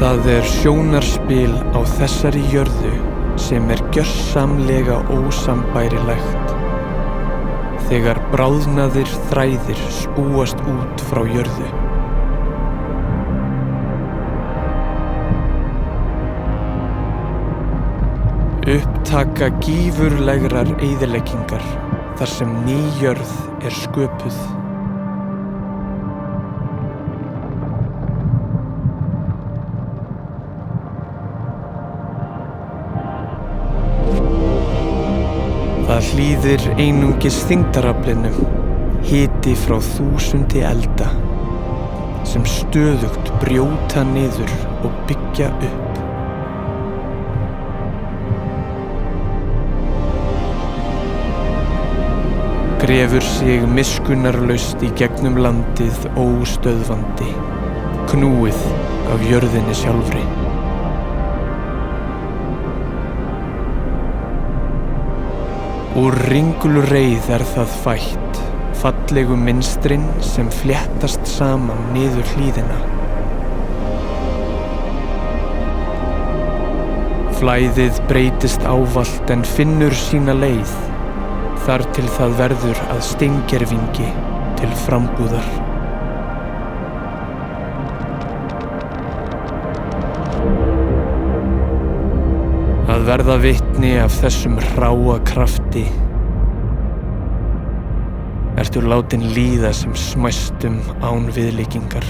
Það sjónarspil á þessari jörðu sem gjörsamlega ósambærilegt þegar bráðnaðir þræðir spúast út frá jörðu. Upptaka gífurlegrar eyðileggingar þar sem ný jörð sköpuð. Það hlýðir einungis þyngdaraflinu, hiti frá þúsundi elda sem stöðugt brjóta niður og byggja upp. Grefur sig miskunnarlaust í gegnum landið óstöðvandi, knúið af jörðinni sjálfri. Úr ringulreið það fætt, fallegu mynstrin sem fléttast saman niður hlíðina. Flæðið breytist ávallt en finnur sína leið, þar til það verður að steingervingi til frambúðar. Að verða vitni af þessum hráa krafti ertu látin líða sem smæstum án viðlíkingar.